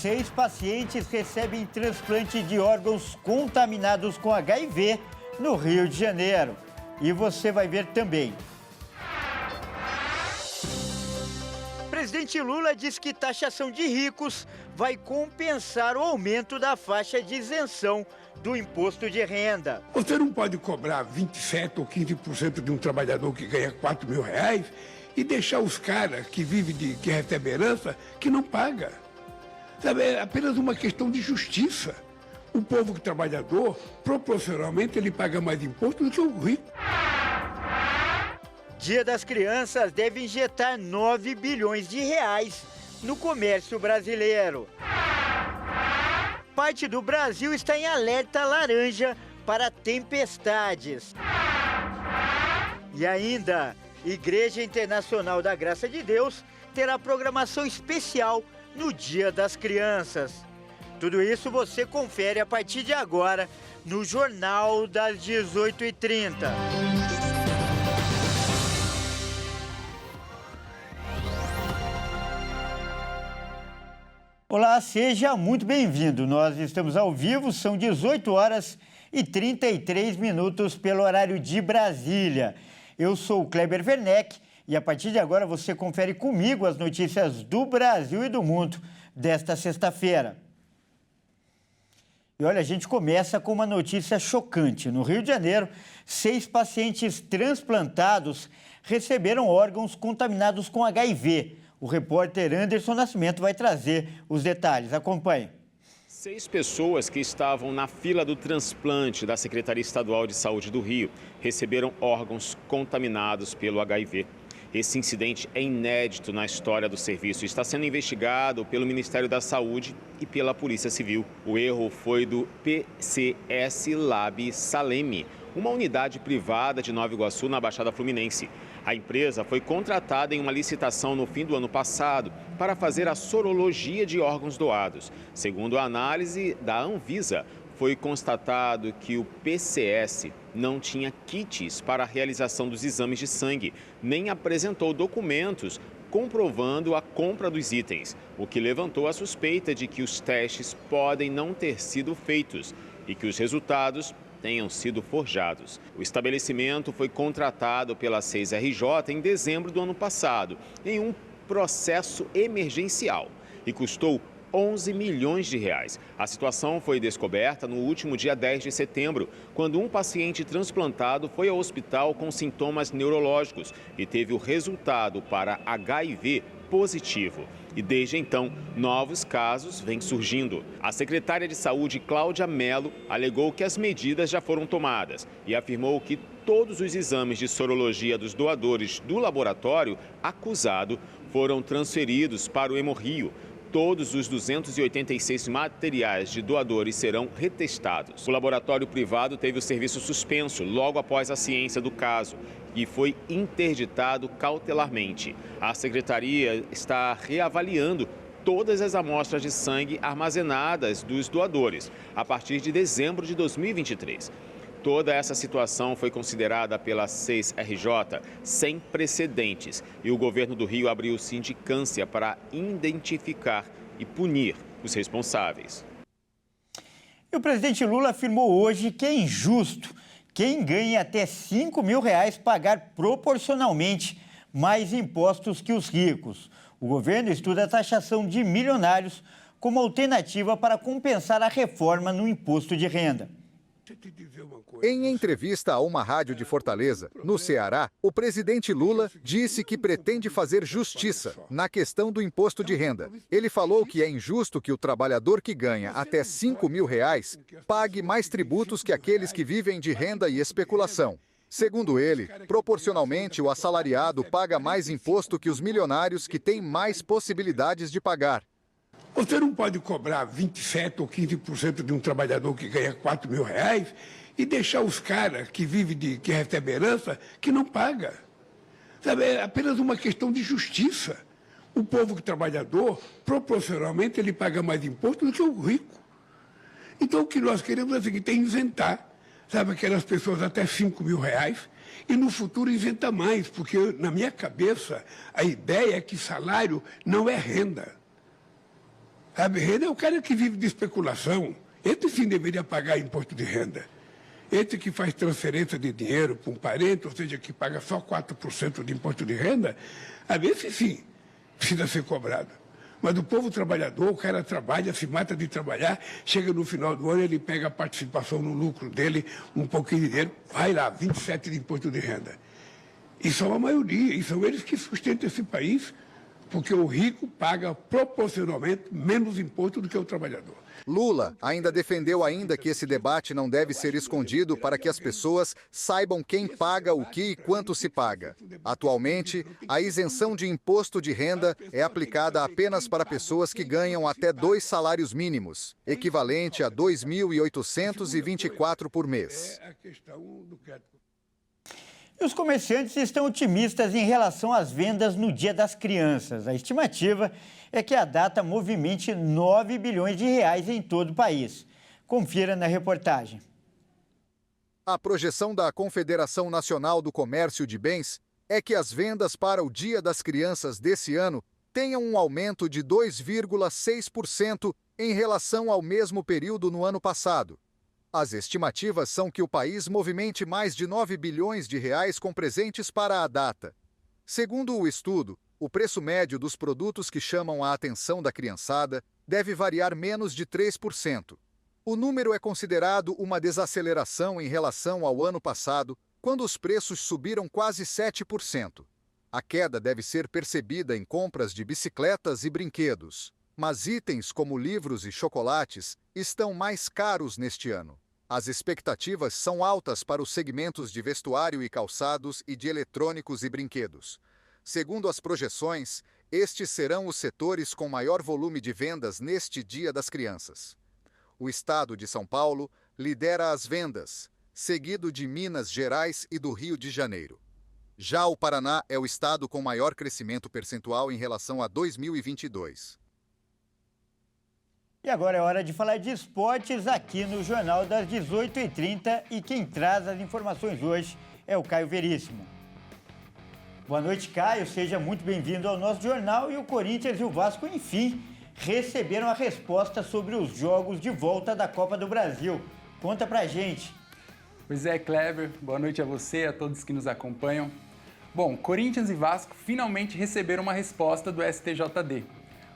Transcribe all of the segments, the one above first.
6 pacientes recebem transplante de órgãos contaminados com HIV no Rio de Janeiro. E você vai ver também. O presidente Lula diz que taxação de ricos vai compensar o aumento da faixa de isenção do imposto de renda. Você não pode cobrar 27% ou 15% de um trabalhador que ganha R$4.000 e deixar os caras que vivem que recebem herança que não paga. Sabe, é apenas uma questão de justiça. O povo trabalhador, proporcionalmente, ele paga mais imposto do que o rico. Dia das Crianças deve injetar 9 bilhões de reais no comércio brasileiro. Parte do Brasil está em alerta laranja para tempestades. E ainda, Igreja Internacional da Graça de Deus terá programação especial no Dia das Crianças. Tudo isso você confere a partir de agora no Jornal das 18h30. Olá, seja muito bem-vindo. Nós estamos ao vivo, são 18h33 pelo horário de Brasília. Eu sou o Kleber Werneck e a partir de agora você confere comigo as notícias do Brasil e do mundo desta sexta-feira. E olha, a gente começa com uma notícia chocante. No Rio de Janeiro, 6 pacientes transplantados receberam órgãos contaminados com HIV. O repórter Anderson Nascimento vai trazer os detalhes. Acompanhe. 6 pessoas que estavam na fila do transplante da Secretaria Estadual de Saúde do Rio receberam órgãos contaminados pelo HIV. Esse incidente é inédito na história do serviço e está sendo investigado pelo Ministério da Saúde e pela Polícia Civil. O erro foi do PCS Lab Saleme, uma unidade privada de Nova Iguaçu, na Baixada Fluminense. A empresa foi contratada em uma licitação no fim do ano passado para fazer a sorologia de órgãos doados. Segundo a análise da Anvisa, foi constatado que o PCS não tinha kits para a realização dos exames de sangue, nem apresentou documentos comprovando a compra dos itens, o que levantou a suspeita de que os testes podem não ter sido feitos e que os resultados tenham sido forjados. O estabelecimento foi contratado pela 6RJ em dezembro do ano passado, em um processo emergencial, e custou 11 milhões de reais. A situação foi descoberta no último dia 10 de setembro, quando um paciente transplantado foi ao hospital com sintomas neurológicos e teve o resultado para HIV positivo. E desde então, novos casos vêm surgindo. A secretária de Saúde, Cláudia Mello, alegou que as medidas já foram tomadas e afirmou que todos os exames de sorologia dos doadores do laboratório acusado foram transferidos para o Hemorrio. Todos os 286 materiais de doadores serão retestados. O laboratório privado teve o serviço suspenso logo após a ciência do caso e foi interditado cautelarmente. A secretaria está reavaliando todas as amostras de sangue armazenadas dos doadores a partir de dezembro de 2023. Toda essa situação foi considerada pela 6RJ sem precedentes e o governo do Rio abriu sindicância para identificar e punir os responsáveis. E o presidente Lula afirmou hoje que é injusto quem ganha até R$5.000 pagar proporcionalmente mais impostos que os ricos. O governo estuda a taxação de milionários como alternativa para compensar a reforma no imposto de renda. Em entrevista a uma rádio de Fortaleza, no Ceará, o presidente Lula disse que pretende fazer justiça na questão do imposto de renda. Ele falou que é injusto que o trabalhador que ganha até R$5.000 pague mais tributos que aqueles que vivem de renda e especulação. Segundo ele, proporcionalmente, o assalariado paga mais imposto que os milionários que têm mais possibilidades de pagar. Você não pode cobrar 27% ou 15% de um trabalhador que ganha R$4.000 e deixar os caras que vivem que recebem herança que não paga. Sabe, é apenas uma questão de justiça. O povo trabalhador, proporcionalmente, ele paga mais imposto do que o rico. Então, o que nós queremos é o seguinte, é isentar, sabe, aquelas pessoas até R$5.000 e no futuro isenta mais, porque na minha cabeça a ideia é que salário não é renda. Sabe, renda é o cara que vive de especulação. Esse sim deveria pagar imposto de renda. Esse que faz transferência de dinheiro para um parente, ou seja, que paga só 4% de imposto de renda, esse sim precisa ser cobrado. Mas o povo trabalhador, o cara trabalha, se mata de trabalhar, chega no final do ano, ele pega a participação no lucro dele, um pouquinho de dinheiro, vai lá, 27% de imposto de renda. E são a maioria, e são eles que sustentam esse país, porque o rico paga proporcionalmente menos imposto do que o trabalhador. Lula ainda defendeu que esse debate não deve ser escondido para que as pessoas saibam quem paga o que e quanto se paga. Atualmente, a isenção de imposto de renda é aplicada apenas para pessoas que ganham até 2 salários mínimos, equivalente a R$ 2.824 por mês. E os comerciantes estão otimistas em relação às vendas no Dia das Crianças. A estimativa é que a data movimente 9 bilhões de reais em todo o país. Confira na reportagem. A projeção da Confederação Nacional do Comércio de Bens é que as vendas para o Dia das Crianças desse ano tenham um aumento de 2,6% em relação ao mesmo período no ano passado. As estimativas são que o país movimente mais de 9 bilhões de reais com presentes para a data. Segundo o estudo, o preço médio dos produtos que chamam a atenção da criançada deve variar menos de 3%. O número é considerado uma desaceleração em relação ao ano passado, quando os preços subiram quase 7%. A queda deve ser percebida em compras de bicicletas e brinquedos, mas itens como livros e chocolates estão mais caros neste ano. As expectativas são altas para os segmentos de vestuário e calçados e de eletrônicos e brinquedos. Segundo as projeções, estes serão os setores com maior volume de vendas neste Dia das Crianças. O estado de São Paulo lidera as vendas, seguido de Minas Gerais e do Rio de Janeiro. Já o Paraná é o estado com maior crescimento percentual em relação a 2022. E agora é hora de falar de esportes aqui no Jornal das 18h30 e quem traz as informações hoje é o Caio Veríssimo. Boa noite, Caio. Seja muito bem-vindo ao nosso jornal. E o Corinthians e o Vasco, enfim, receberam a resposta sobre os jogos de volta da Copa do Brasil. Conta pra gente. Pois é, Kleber. Boa noite a você e a todos que nos acompanham. Bom, Corinthians e Vasco finalmente receberam uma resposta do STJD.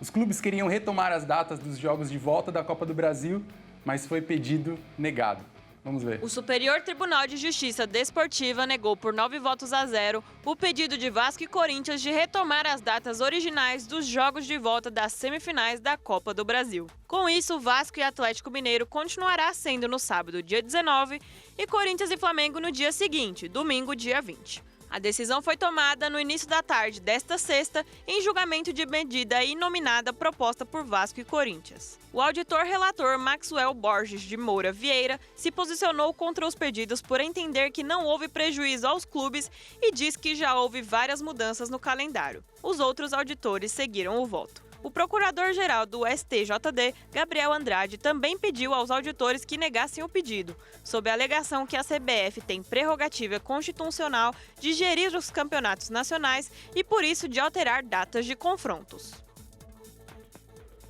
Os clubes queriam retomar as datas dos jogos de volta da Copa do Brasil, mas foi pedido negado. Vamos ver. O Superior Tribunal de Justiça Desportiva negou por 9-0 o pedido de Vasco e Corinthians de retomar as datas originais dos jogos de volta das semifinais da Copa do Brasil. Com isso, Vasco e Atlético Mineiro continuará sendo no sábado, dia 19, e Corinthians e Flamengo no dia seguinte, domingo, dia 20. A decisão foi tomada no início da tarde desta sexta, em julgamento de medida inominada proposta por Vasco e Corinthians. O auditor relator Maxwell Borges de Moura Vieira se posicionou contra os pedidos por entender que não houve prejuízo aos clubes e diz que já houve várias mudanças no calendário. Os outros auditores seguiram o voto. O procurador-geral do STJD, Gabriel Andrade, também pediu aos auditores que negassem o pedido, sob a alegação que a CBF tem prerrogativa constitucional de gerir os campeonatos nacionais e, por isso, de alterar datas de confrontos.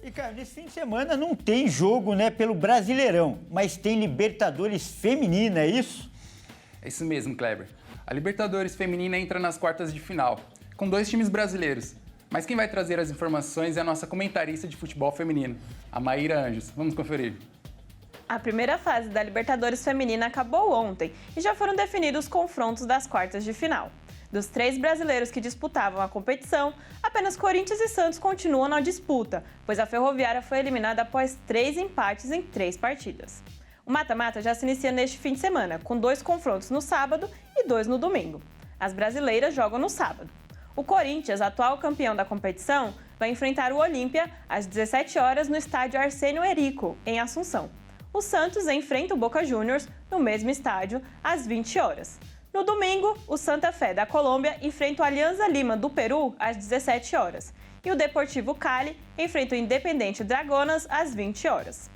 E, cara, nesse fim de semana não tem jogo, pelo Brasileirão, mas tem Libertadores Feminina, é isso? É isso mesmo, Kleber. A Libertadores Feminina entra nas quartas de final, com 2 times brasileiros. Mas quem vai trazer as informações é a nossa comentarista de futebol feminino, a Maíra Anjos. Vamos conferir. A primeira fase da Libertadores Feminina acabou ontem e já foram definidos os confrontos das quartas de final. Dos 3 brasileiros que disputavam a competição, apenas Corinthians e Santos continuam na disputa, pois a Ferroviária foi eliminada após 3 empates em 3 partidas. O mata-mata já se inicia neste fim de semana, com 2 confrontos no sábado e 2 no domingo. As brasileiras jogam no sábado. O Corinthians, atual campeão da competição, vai enfrentar o Olímpia às 17 horas no estádio Arsênio Erico, em Assunção. O Santos enfrenta o Boca Juniors no mesmo estádio às 20 horas. No domingo, o Santa Fé da Colômbia enfrenta o Alianza Lima do Peru às 17 horas. E o Deportivo Cali enfrenta o Independiente Dragonas às 20 horas.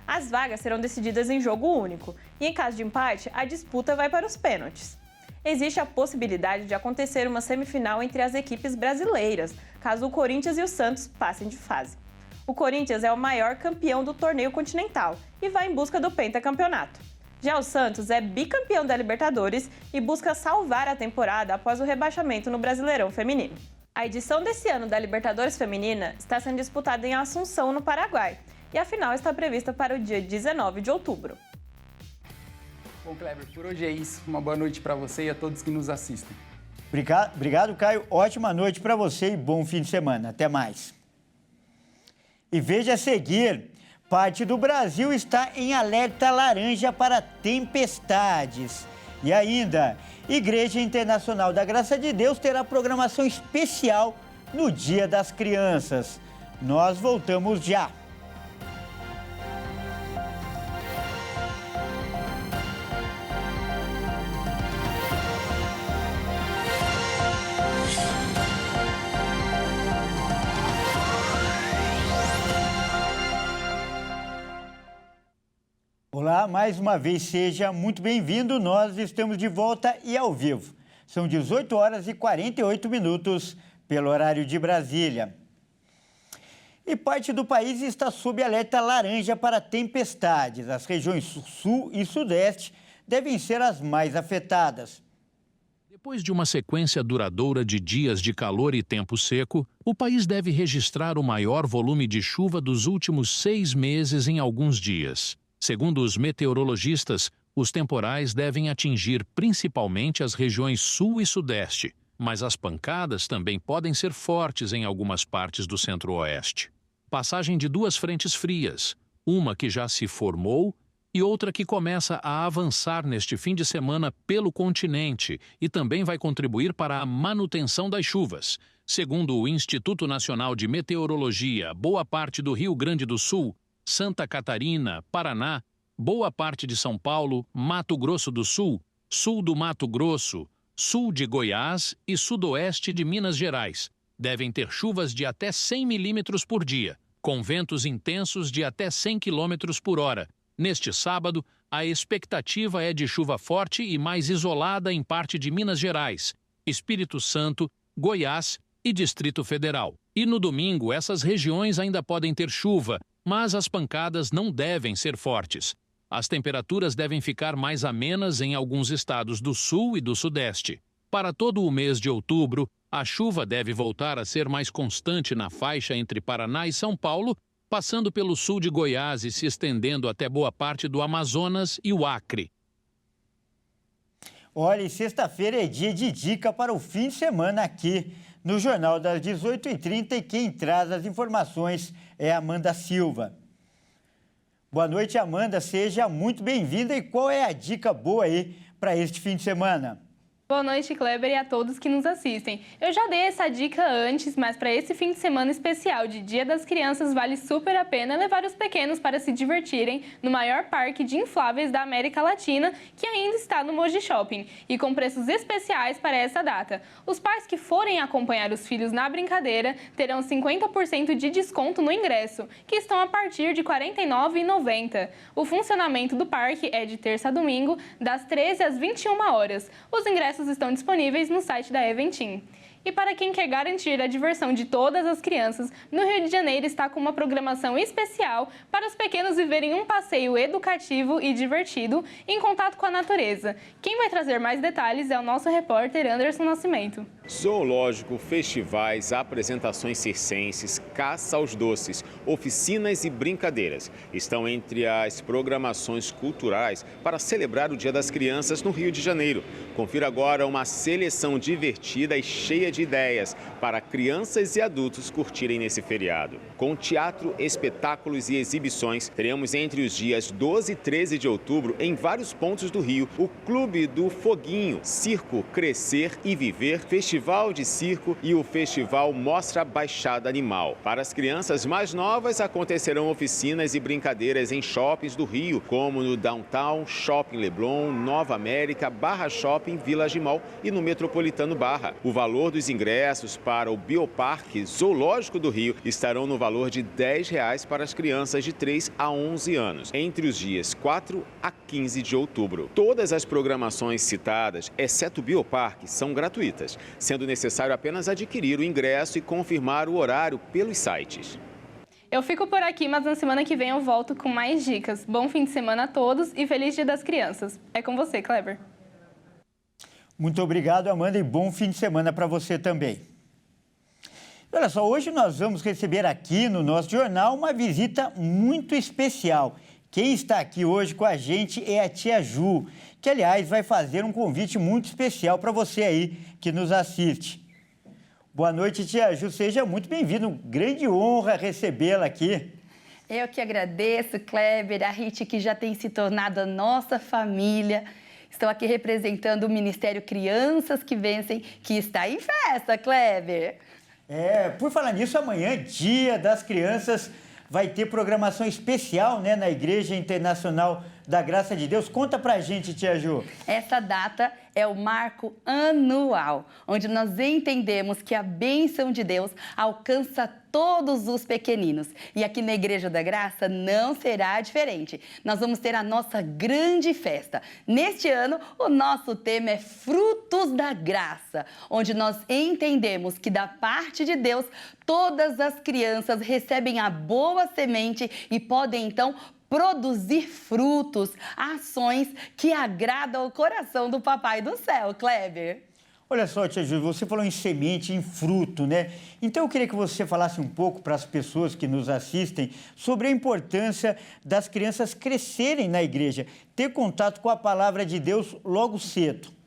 As vagas serão decididas em jogo único e, em caso de empate, a disputa vai para os pênaltis. Existe a possibilidade de acontecer uma semifinal entre as equipes brasileiras, caso o Corinthians e o Santos passem de fase. O Corinthians é o maior campeão do torneio continental e vai em busca do pentacampeonato. Já o Santos é bicampeão da Libertadores e busca salvar a temporada após o rebaixamento no Brasileirão Feminino. A edição desse ano da Libertadores Feminina está sendo disputada em Assunção, no Paraguai, e a final está prevista para o dia 19 de outubro. Bom, Kleber, por hoje é isso. Uma boa noite para você e a todos que nos assistem. Obrigado, Caio. Ótima noite para você e bom fim de semana. Até mais. E veja a seguir, parte do Brasil está em alerta laranja para tempestades. E ainda, Igreja Internacional da Graça de Deus terá programação especial no Dia das Crianças. Nós voltamos já. Olá, mais uma vez seja muito bem-vindo. Nós estamos de volta e ao vivo. São 18 horas e 48 minutos pelo horário de Brasília. E parte do país está sob alerta laranja para tempestades. As regiões sul e sudeste devem ser as mais afetadas. Depois de uma sequência duradoura de dias de calor e tempo seco, o país deve registrar o maior volume de chuva dos últimos 6 meses em alguns dias. Segundo os meteorologistas, os temporais devem atingir principalmente as regiões sul e sudeste, mas as pancadas também podem ser fortes em algumas partes do centro-oeste. Passagem de 2 frentes frias, uma que já se formou e outra que começa a avançar neste fim de semana pelo continente e também vai contribuir para a manutenção das chuvas. Segundo o Instituto Nacional de Meteorologia, boa parte do Rio Grande do Sul, Santa Catarina, Paraná, boa parte de São Paulo, Mato Grosso do Sul, sul do Mato Grosso, sul de Goiás e sudoeste de Minas Gerais devem ter chuvas de até 100 milímetros por dia, com ventos intensos de até 100 quilômetros por hora. Neste sábado, a expectativa é de chuva forte e mais isolada em parte de Minas Gerais, Espírito Santo, Goiás e Distrito Federal. E no domingo, essas regiões ainda podem ter chuva, mas as pancadas não devem ser fortes. As temperaturas devem ficar mais amenas em alguns estados do sul e do sudeste. Para todo o mês de outubro, a chuva deve voltar a ser mais constante na faixa entre Paraná e São Paulo, passando pelo sul de Goiás e se estendendo até boa parte do Amazonas e o Acre. Olha, sexta-feira é dia de dica para o fim de semana aqui no Jornal das 18h30 e quem traz as informações é a Amanda Silva. Boa noite, Amanda. Seja muito bem-vinda. E qual é a dica boa aí para este fim de semana? Boa noite, Kleber, e a todos que nos assistem. Eu já dei essa dica antes, mas para esse fim de semana especial de Dia das Crianças, vale super a pena levar os pequenos para se divertirem no maior parque de infláveis da América Latina, que ainda está no Mogi Shopping, e com preços especiais para essa data. Os pais que forem acompanhar os filhos na brincadeira terão 50% de desconto no ingresso, que estão a partir de R$ 49,90. O funcionamento do parque é de terça a domingo, das 13 às 21 horas. Os ingressos estão disponíveis no site da Eventim. E para quem quer garantir a diversão de todas as crianças, no Rio de Janeiro está com uma programação especial para os pequenos viverem um passeio educativo e divertido em contato com a natureza. Quem vai trazer mais detalhes é o nosso repórter Anderson Nascimento. Zoológico, festivais, apresentações circenses, caça aos doces, oficinas e brincadeiras estão entre as programações culturais para celebrar o Dia das Crianças no Rio de Janeiro. Confira agora uma seleção divertida e cheia de ideias para crianças e adultos curtirem nesse feriado. Com teatro, espetáculos e exibições, teremos entre os dias 12 e 13 de outubro, em vários pontos do Rio, o Clube do Foguinho, Circo Crescer e Viver, Festival de Circo e o Festival Mostra Baixada Animal. Para as crianças mais novas, acontecerão oficinas e brincadeiras em shoppings do Rio, como no Downtown, Shopping Leblon, Nova América, Barra Shopping, Village Mall e no Metropolitano Barra. O valor dos ingressos para o Bioparque Zoológico do Rio estarão no valor de R$ 10 para as crianças de 3 a 11 anos, entre os dias 4 a 15 de outubro. Todas as programações citadas, exceto o Bioparque, são gratuitas, sendo necessário apenas adquirir o ingresso e confirmar o horário pelos sites. Eu fico por aqui, mas na semana que vem eu volto com mais dicas. Bom fim de semana a todos e feliz Dia das Crianças. É com você, Kleber. Muito obrigado, Amanda, e bom fim de semana para você também. Olha só, hoje nós vamos receber aqui no nosso jornal uma visita muito especial. Quem está aqui hoje com a gente é a tia Ju, que, aliás, vai fazer um convite muito especial para você aí que nos assiste. Boa noite, tia Ju, seja muito bem-vindo. Grande honra recebê-la aqui. Eu que agradeço, Kleber, a Rit, que já tem se tornado a nossa família. Estou aqui representando o Ministério Crianças que Vencem, que está em festa, Kleber. Por falar nisso, amanhã, Dia das Crianças, vai ter programação especial, né, na Igreja Internacional da Graça de Deus. Conta pra gente, tia Ju. Essa data é o marco anual, onde nós entendemos que a bênção de Deus alcança todos os pequeninos. E aqui na Igreja da Graça não será diferente. Nós vamos ter a nossa grande festa. Neste ano, o nosso tema é Frutos da Graça, onde nós entendemos que da parte de Deus, todas as crianças recebem a boa semente e podem então produzir frutos, ações que agradam o coração do Papai do Céu, Kleber. Olha só, tia Ju, você falou em semente, em fruto, né? Então eu queria que você falasse um pouco para as pessoas que nos assistem sobre a importância das crianças crescerem na igreja, ter contato com a palavra de Deus logo cedo.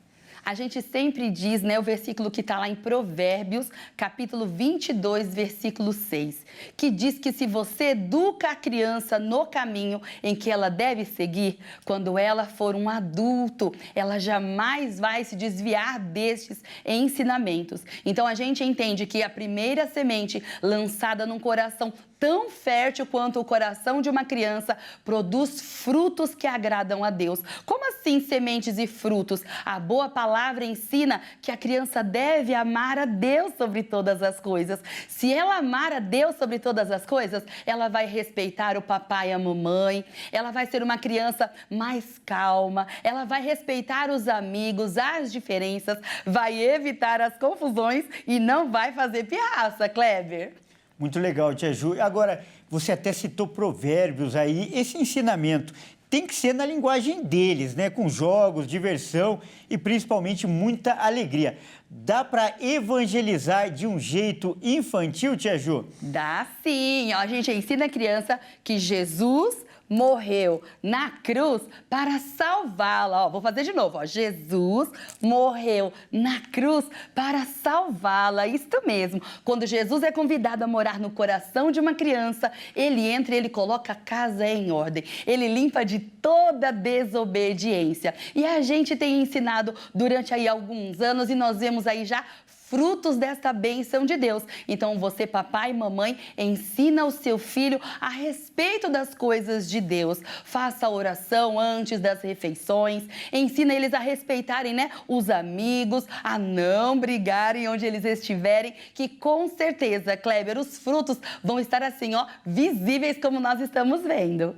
A gente sempre diz, né, o versículo que está lá em Provérbios, capítulo 22, versículo 6, que diz que se você educa a criança no caminho em que ela deve seguir, quando ela for um adulto, ela jamais vai se desviar destes ensinamentos. Então, a gente entende que a primeira semente lançada num coração tão fértil quanto o coração de uma criança produz frutos que agradam a Deus. Como assim sementes e frutos? A boa palavra ensina que a criança deve amar a Deus sobre todas as coisas. Se ela amar a Deus sobre todas as coisas, ela vai respeitar o papai e a mamãe, ela vai ser uma criança mais calma, ela vai respeitar os amigos, as diferenças, vai evitar as confusões e não vai fazer pirraça, Kleber. Muito legal, tia Ju. Agora, você até citou provérbios aí. Esse ensinamento tem que ser na linguagem deles, né? Com jogos, diversão e principalmente muita alegria. Dá para evangelizar de um jeito infantil, tia Ju? Dá sim. Ó, a gente ensina a criança que Jesus morreu na cruz para salvá-la. Ó, vou fazer de novo. Ó. Jesus morreu na cruz para salvá-la. Isto mesmo. Quando Jesus é convidado a morar no coração de uma criança, ele entra e ele coloca a casa em ordem. Ele limpa de toda desobediência. E a gente tem ensinado durante aí alguns anos e nós vemos aí já frutos desta bênção de Deus. Então, você, papai e mamãe, ensina o seu filho a respeito das coisas de Deus. Faça a oração antes das refeições. Ensina eles a respeitarem, né, os amigos, a não brigarem onde eles estiverem, que com certeza, Kleber, os frutos vão estar assim, ó, visíveis como nós estamos vendo.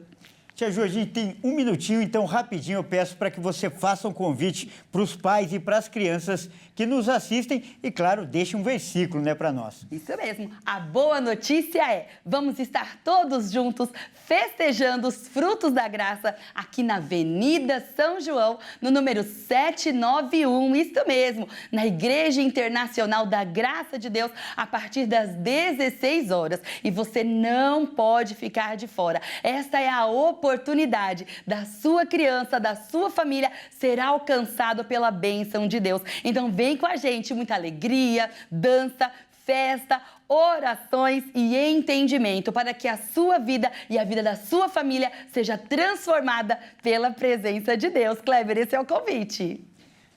Tia Ju, a gente tem um minutinho, então rapidinho eu peço para que você faça um convite para os pais e para as crianças que nos assistem e, claro, deixe um versículo, né, para nós. Isso mesmo. A boa notícia é, vamos estar todos juntos festejando os frutos da graça aqui na Avenida São João, no número 791, isso mesmo, na Igreja Internacional da Graça de Deus, a partir das 16 horas. E você não pode ficar de fora. Esta é a oportunidade da sua criança, da sua família ser alcançado pela bênção de Deus. Então vem com a gente, muita alegria, dança, festa, orações e entendimento para que a sua vida e a vida da sua família seja transformada pela presença de Deus. Kleber, esse é o convite.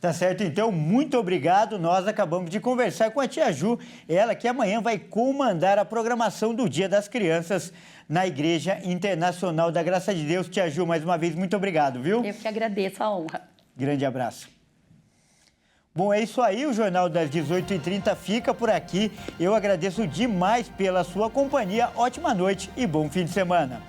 Tá certo, então, muito obrigado. Nós acabamos de conversar com a tia Ju, ela que amanhã vai comandar a programação do Dia das Crianças na Igreja Internacional da Graça de Deus. Tia Ju, mais uma vez, muito obrigado, viu? Eu que agradeço a honra. Grande abraço. Bom, é isso aí, o Jornal das 18h30 fica por aqui. Eu agradeço demais pela sua companhia, ótima noite e bom fim de semana.